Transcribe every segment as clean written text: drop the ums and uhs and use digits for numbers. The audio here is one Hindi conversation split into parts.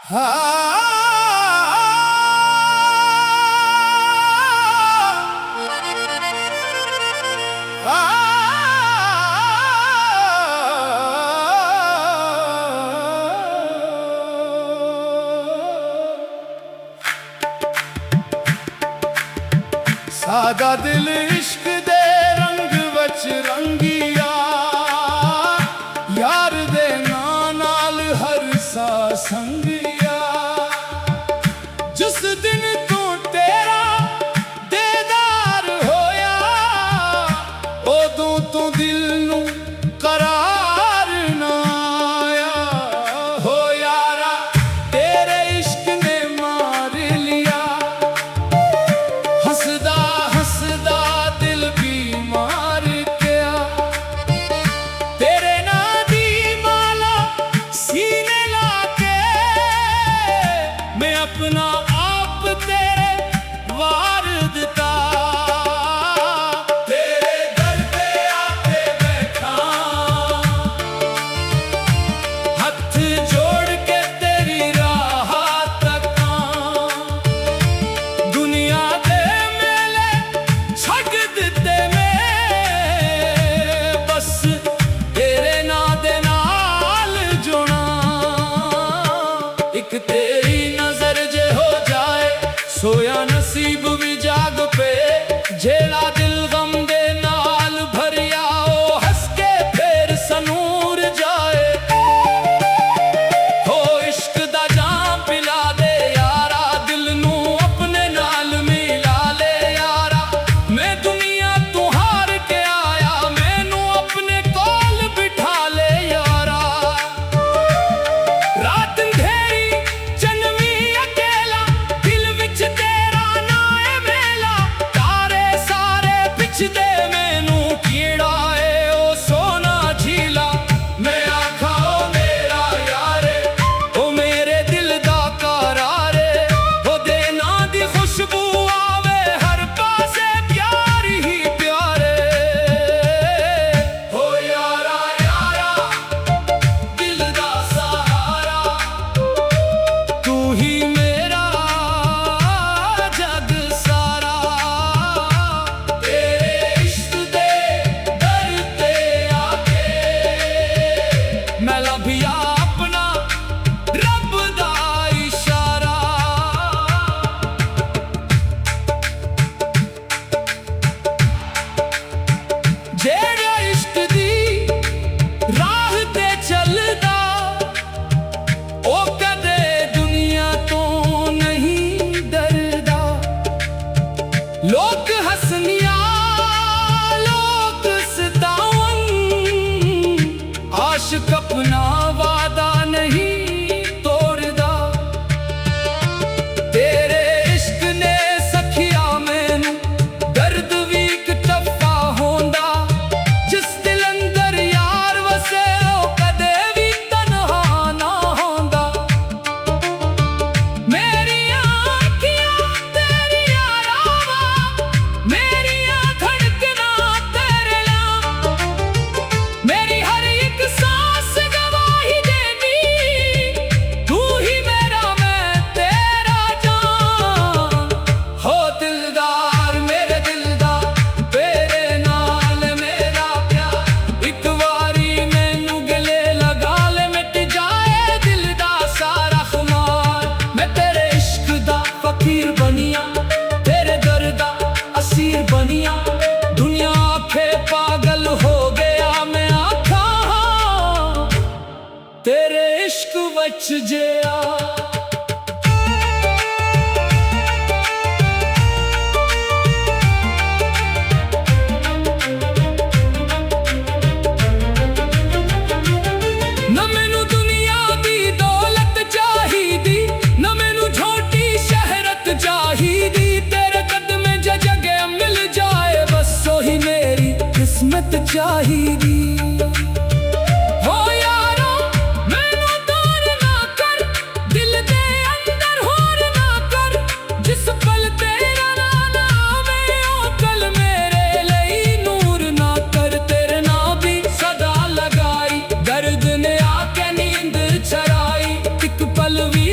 सादा दिल इश्क दे रंग वच रंगिया यार दे नाल हर सा संगिया। जिस दिन तू तेरा देदार होया उदों तू दिल नू करार ना आया। हो यारा तेरे इश्क ने मार लिया हंसदा हंसदा दिल भी मार गया। तेरे ना दी माला सीने लाके मैं अपना आप तेरे वार दिता। तेरे दर पे आके बैठा हथ जोड़ के तेरी राह तका। दुनिया दे मेले छक दिते मैं बस तेरे ना दे नाल जुड़ा। एक तेरी नजर जे हो जाए सोया नसीब भी जाग पे। जेड़ा दिल गम दे नाल भरिया ओ हंस के फिर सनूर जाए। हो इश्क दा जाम पिला दे यारा दिल नू अपने नाल मिला ले यारा। मैं दुनिया तू हार के आया मैनू अपने कोल बिठा ले यारा। रात अंधेरी चनवी अकेला दिल विच तेरा ना है मेला। तारे सारे पिछदे मैनू कीड़ा है ओ सोना झीला। मैं आखा ओ मेरा यारे ओ मेरे दिल दा करारे। ओ दे ना दी खुशबू आवे हर पासे प्यार ही प्यारे। हो यारा यारा दिल दा सहारा तू ही मेरा जग सारा। तेरे इश्क दे दर ते आके मैं लभिया अपना रब दा इशारा। जेड़ा इश्क दी राह ते चलदा ओ कदे दुनिया तो नहीं डरदा। लोग हसनिया लोग सतावन आशिक अपना वादा नहीं तोड़दा। तेरे इश्क ने सखिया मैनू दर्द भी टप्पा होंदा। जिस दिल अंदर यार वसे ओ कदे भी तन्हा ना होंदा। मेरी आँखियाँ तेरी यारावा मेरिया धड़कना तेरे नाम। मेरी हर एक सांस गवाही देनी तू ही मेरा मैं तेरा जान। हो दिलदार मेरे दिलदार तेरे नाल मेरा प्यार। एक वारी मैनू गले लगा ले मिट जाए दिल दा सारा खुमार। मैं तेरे इश्क दा फकीर बनिया तेरे दर दा असीर बनिया। दुनिया आखे पागल हो गया मैं आखा हाँ तेरे इश्क वच जिया। न मैनू दुनिया दी दौलत चाहिदी न मैनू छोटी शहरत चाहिदी। तेरे कदमे जगह मिल जाए बस ओही मेरी किस्मत चाहिदी। हो यारो मैनू दूर ना कर दिल दे अंदर होर ना कर। जिस पल तेरा नाम आवे ओ कल मेरे लिए नूर ना कर। तेरे नाम भी सदा लगाई दर्द ने आके नींद चराई। एक पल भी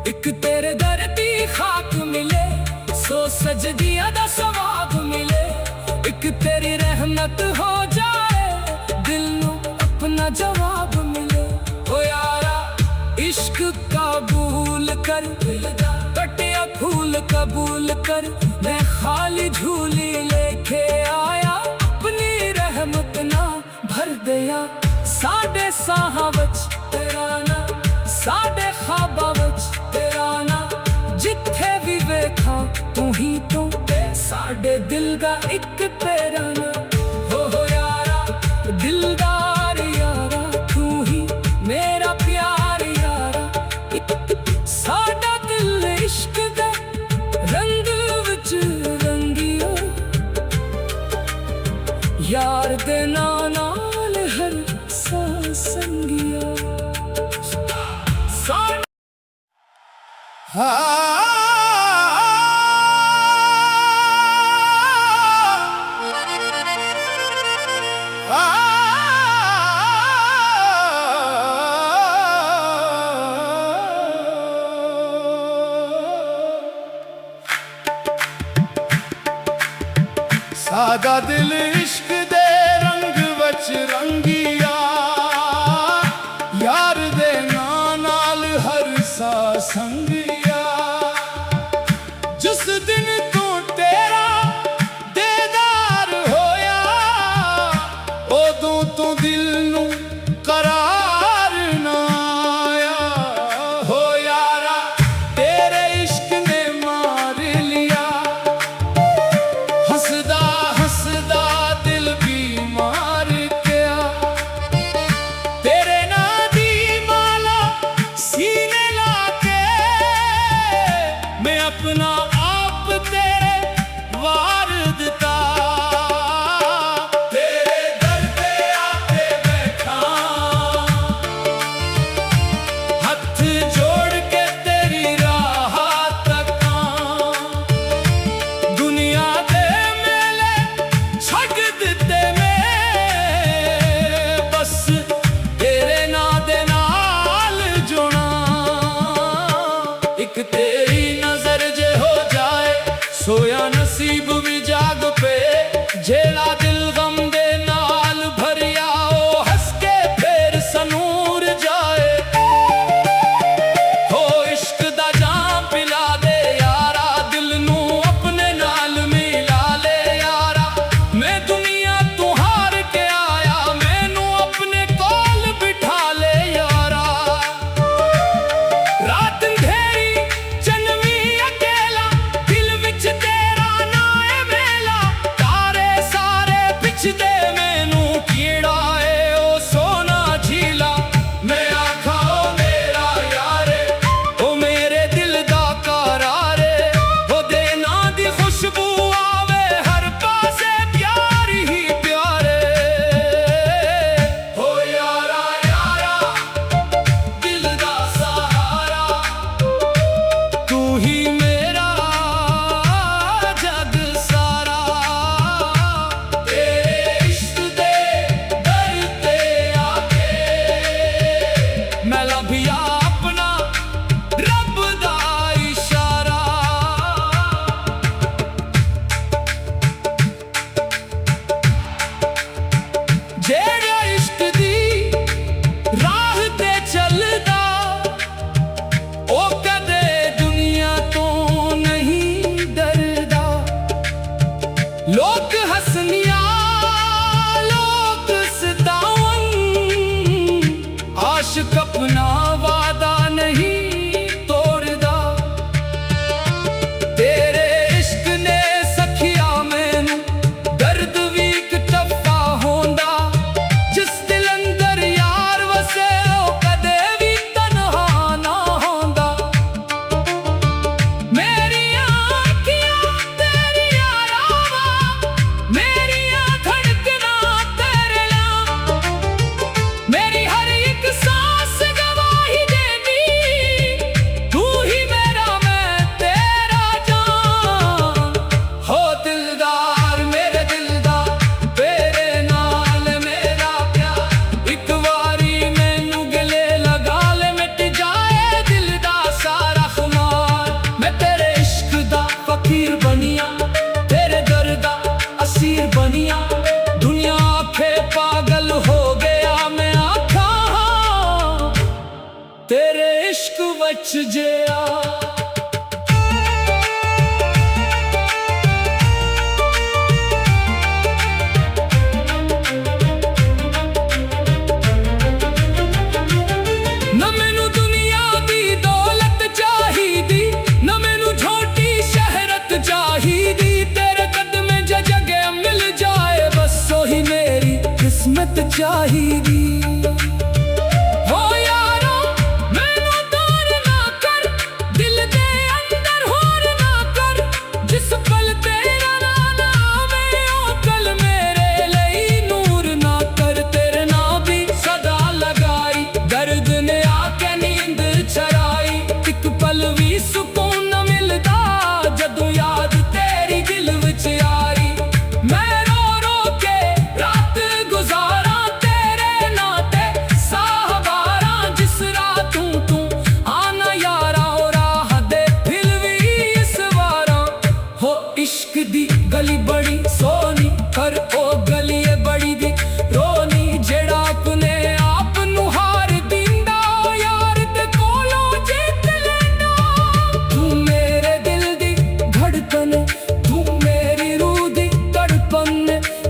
ਇੱਕ ਤੇਰੇ ਦਰ ਦੀ ਖਾਕ ਮਿਲੇ, ਸੋ ਸਜਦੀਆਂ ਦਾ ਸਵਾਬ ਮਿਲੇ। ਇੱਕ ਤੇਰੀ ਰਹਿਮਤ ਹੋ ਜਾਏ, ਦਿਲ ਨੂੰ ਆਪਣਾ ਜਵਾਬ ਮਿਲੇ। ਓ ਯਾਰਾ इश्क कबूल कर, कटिया फूल कबूल कर। मैं खाली झूली लेके आया, अपनी रहमत ना भर दिया। साडे साहां विच तेरा ना, साडे ख्वाबां विच तेरा ना। जिथे भी वेखा तू ही तू, साडे दिल दा इक तेरा ना। हो यारा दिलदार यारा, तू ही मेरा प्यार। साडा दिल इश्क दे रंग विच रंगिया, यार दे नाल हर सा संगिया। सादा दिल इश्क दे रंग वच रंगिया, यार दे नाल हर सा संगिया। जिस दिन तू तेरा दीदार होया, उदों तू दिल नू करार ना आया। हो यारा तेरे इश्क ने मार लिया, हंसदा हंसदा दिल बीमार गया। तेरे ना दी माला सीने लाके, मैं अपना आप तेरे वार दिता। तेरे दर पे आके बैठा, हथ जोड़ के तेरी राह तकां। दुनिया दे मेले छक दिते मैं, बस तेरे ना दे नाल जुड़ा। एक तेरी नजर जे हो जाए, सोया नसीब भी जाग पे। जेला दिल गम दे नाल भरिया, ओ हंस के फेर सनूर जाए। हो इश्क दा जाम पिला दे यारा, दिल नू अपने नाल मिला ले यारा। मैं दुनिया तू हार के आया, मैनू अपने कोल बिठा ले यारा। रात अंधेरी चनवी अकेला, दिल विच तेरा वच जिया। ना मैनू दुनिया दी दौलत चाहिदी, ना मैनू छोटी शहरत चाहिदी। तेरे कदमे जगे मिल जाए बस ओही मेरी किस्मत चाहिदी। हो यारा मैनू दूर ना कर, दिल दे अंदर होर ना कर। जिस पल तेरा नाम आवे ओ कल मेरे लई नूर ना कर। तेरे नाम भी सदा लगाई, दर्द ने आके नींद चराई। एक पल भी सुकून न मिलदा जदों याद तेरी दिल विच आई। मैं रो रो के रात गुजारा तेरे नाते साहबारा। जिस रात तू आना यारा ओ राह दे फिर भी इस वारा। हो इश्क दी गली बड़ी सोनी पर ओ गली है बड़ी दी रोनी। जेड़ा अपने आप नू हार दिंदा ओ यार ते कोलों जीत लैंदा। तू मेरे दिल दी धड़कन, तू मेरी रूह दी तड़पन।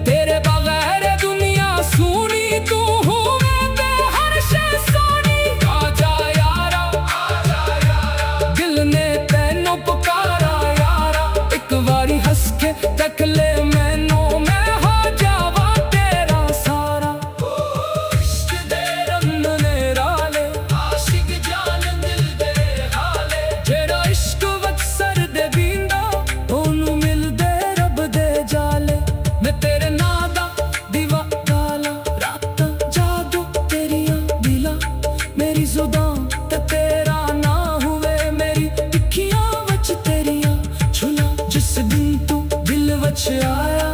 तेरे बगैर दुनिया सुनी, तू हुए ते हर शे सोनी। आजा यारा, आजा यारा, दिल ने तैनू पुकारा यारा। एक बारी हंस के तक ले मैनू, मैं हो जावा तेरा सारा। इश्क दे रंग ने राले, आशिक जान दिल दे हाले। जेड़ा इश्क वच सर दे बींदा ओनू मिलदे रब दे जाले। मैं तेरे नां दा दीवा डाला, रातां जादू तेरियां दिला। मेरी जुबां ते तेरा ना हुए, मेरी अखियां वच तेरियां झुला। जिस दिन तू दिल वच आया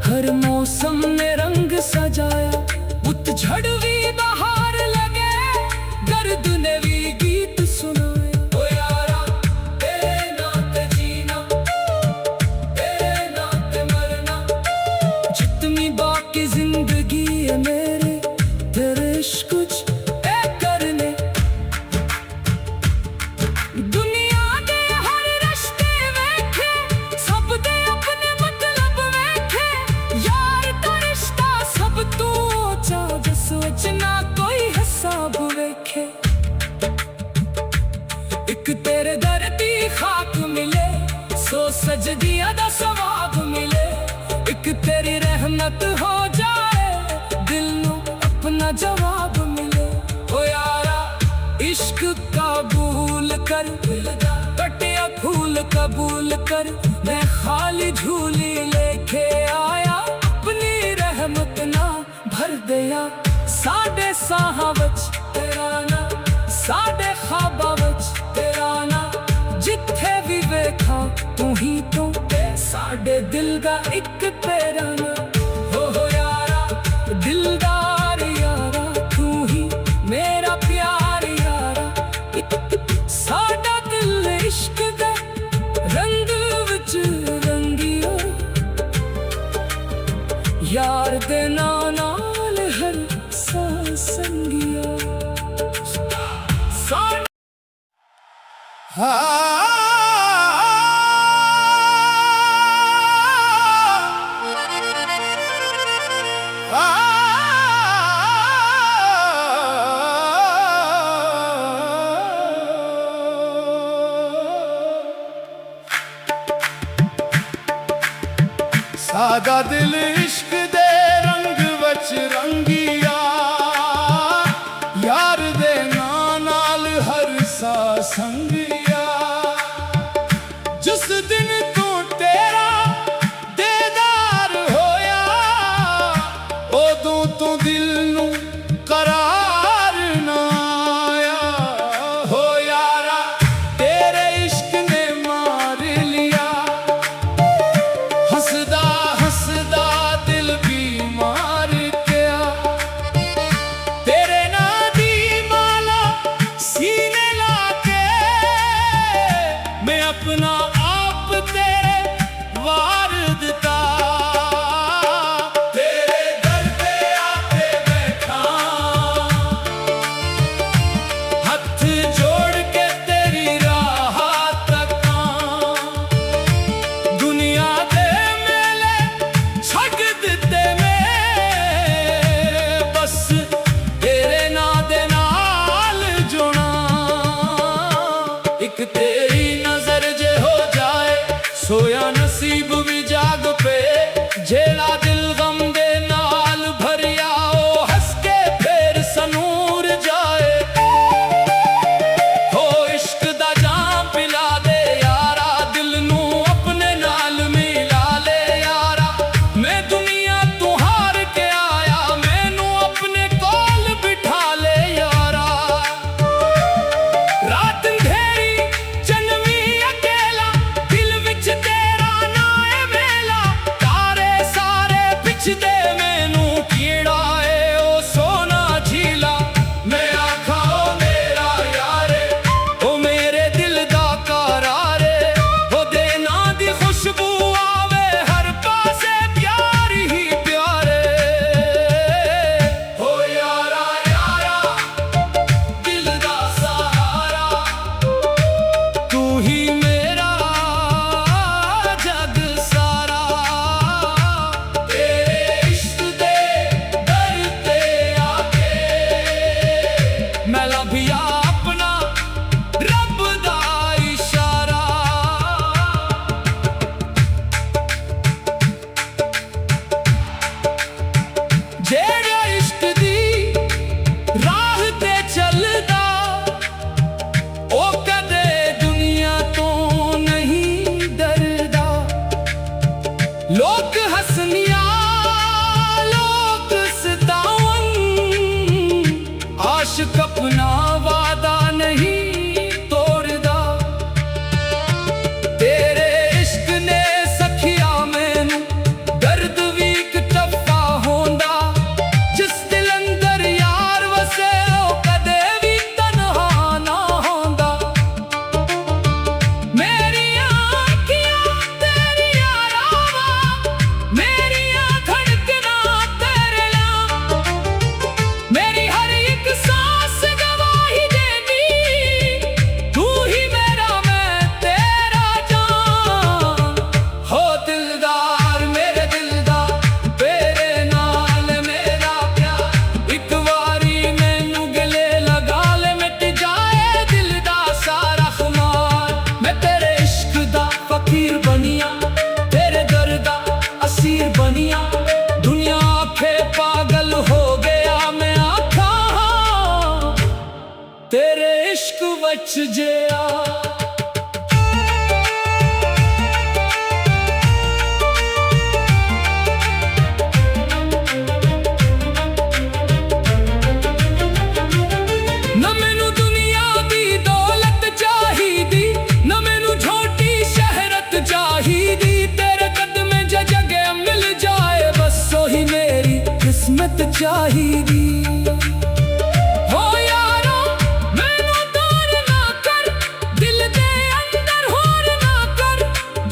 हर मौसम ने रंग सजाया। झड़ भी बहार लगे, दर्द ने भी गीत सुनाया। ओ यारा तेरे नाते जीना, तेरे नाते मरना। जितनी बाकी जिंदगी है मेरी तेरे इश्क च ए करने। दुनिया दे हर रिश्ते वेखे, सब दे अपने मतलब वेखे। यार दा रिश्ता सब तू चा, जिस विच ना कोई हिसाब वेखे। एक तेरे दर दी खाक मिले, सो सजदिया दा सवाब मिले। एक तेरी रहमत हो जाए, दिल नू अपना जवाब मिले। ओ यारा इश्क कबूल कर, कटिया फूल कबूल कर। मैं खाली झूली लेके आया, अपनी रहमत ना भर दिया। साडे साहां वच तेरा ना, साडे ख्वाबां वच तेरा ना। जिथे भी वेखा तू ही तू, साडे दिल दा इक तेरा ना। हो यारा दिलदार यारा, तू ही मेरा प्यार यारा। साडा दिल इश्क दे रंग विच रंगिया। यार दे नाल हर सा संगिया। सादा दिल इश्क दे रंग वच रंगिया। यार दे नाल हर सा संगिया। जिस दिन तू तेरा देदार होया, उदों तू दिल नू करार ना आया। हो यारा तेरे इश्क ने मार लिया, हंसदा हंसदा दिल भी मार गया। तेरे ना दी माला सीने लाके, मैं अपना आप तेरे वार दिता। तेरे दर पे आके बैठा, हथ जोड़ के एक तेरी नजर जे हो जाए, सोया नसीब भी जाग पे, जेड़ा दिल गम दे नाल भरिया ओ हंस के फिर सनूर जाए। हो इश्क दा जाम पिला दे यारा, दिल नू अपने नाल मिला ले यारा। मैं दुनिया तू हार के आया, मैनू अपने कोल बिठा ले यारा। रात अंधेरी चनवी अकेला, दिल विच तेरा ना है वेला, तारे सारे पिछदे मैनू कीड़ा है ओ सोना झीला। मैं आखा ओ मेरा यारे, ओ मेरे दिल दा करारे, ओ दे ना दी खुशबू आवे हर पासे प्यार ही प्यारे। हो यारा यारा दिल दा सहारा, तू ही मेरा जग सारा। तेरे इश्क दे दर ते आके मैं लभिया अपना रब दा इशारा। जेड़ा इश्क दी राह ते चलदा, ओ कदे दुनिया तो नहीं डरदा। लोग हसनिया लोग सतावन, आशिक अपना वादा नहीं तोड़दा। तेरे इश्क ने सखिया मैनू दर्द भी टप्पा होंदा, जिस दिल अंदर यार वसे ओ कदे भी तन्हा ना होंदा। मेरी आँखियाँ तेरी यारावा, मेरियां धड़कना तेरे नाम, मेरी हर एक सांस गवाही देगी, तू ही मेरा मैं तेरा जान। हो दिलदार मेरे दिलदार, तेरे नाल मेरा प्यार, एक वारी मैनू गले लगा ले, मिट जाए दिल दा सारा खुमार। मैं तेरे इश्क दा फकीर बनिया, तेरे दर दा असीर बनिया। दुनिया आखे पागल हो गया, मैं आखा हाँ, तेरे इश्क वच जिया। ना मैनू दुनिया दी दौलत चाहिदी, ना मैनू छोटी शहरत चाहिदी, तेरे कदमें जे जगह मिल जाए, बस ओही मेरी किस्मत चाहिदी। हो यारो मैनू दूर ना कर, दिल दे अंदर होर ना कर,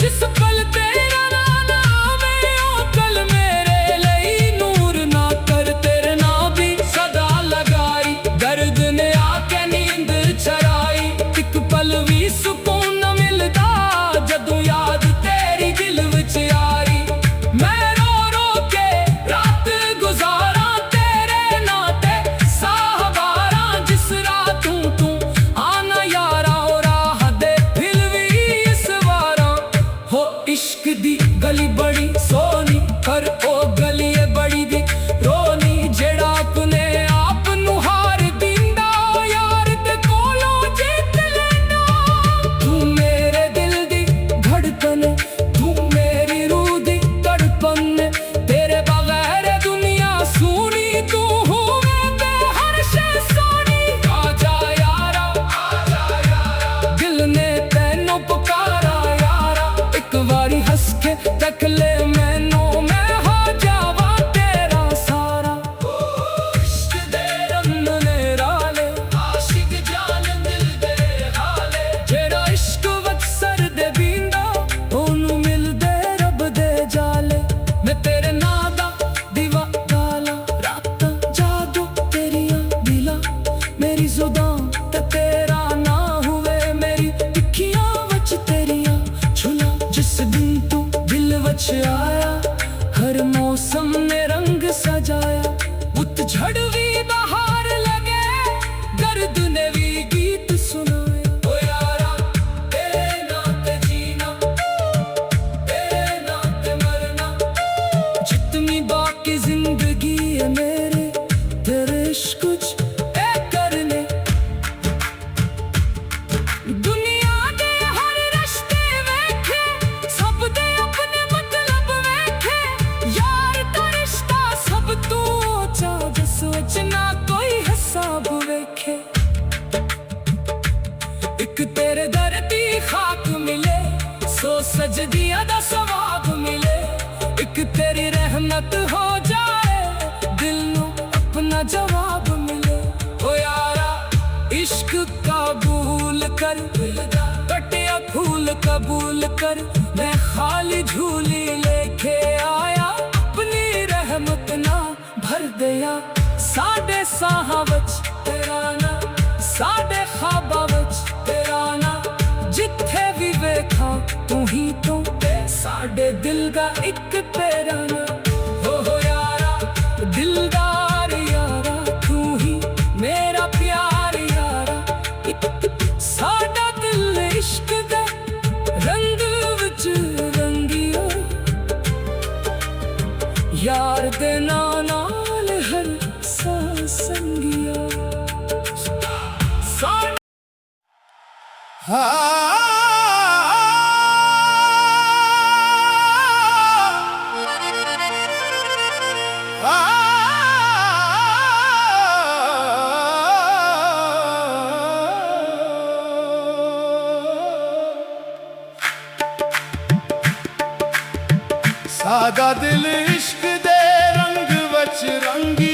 जिस पल तेरा नाम आवे ओ कल मेरे लिए नूर ना कर। तेरे नाम भी सदा लगाई, दर्द ने आके नींद चराई, एक पल भी सुकून न मिलदा, जदों याद तेरी दिल विच आई। मैं रो रो के रात गुजारा, तेरे नाते साहबारा, जिस रात तू आना यारा, ओ राह दे फिर भी इस वारा। हो इश्क दी गली बड़ी सोनी, पर ओ गली है बड़ी दी रोनी, जेड़ा अपने आप नू हार दिंदा, ओ यार दे कोलों जीत लेंदा। तू मेरे दिल दी धड़कन, तू मेरी रूह दी तड़पन, तेरे बगैर दुनिया सूनी, तू हुए बेहर शे सोनी। आजा यारा दिल ने तैनू पुकारा यारा, एक वारी हंस के तक ले मैनू, मैं हो जावा तेरा सारा। इश्क दे रंग ने राले, आशिक जान दिल दे हाले, जेड़ा इश्क वच सर दे बींदा, ओनू मिलदे रब दे जाले। मैं तेरे नां दा दीवा गाला, रातां जादू तेरियां दिला, मेरी जुबां ते तेरा ना हुए, मेरी अखियां वच तेरियां झुला। जिस दिन तू दिल वच कटिया फूल कबूल कर, मैं खाली झूली लेके आया, अपनी रहमत ना भर दिया। साडे साहां विच तेरा ना, साडे ख्वाबां विच तेरा ना, जिथे भी वेखा तू ही तू, साडे दिल दा इक तेरा ना। हो यारा दिलदार यारा, तू ही मेरा प्यार यारा। साडा दिल इश्क दे रंग विच रंगिया, यार दे नाल हर सांस संगिया। सादा दिल इश्क दे रंग वच रंगी,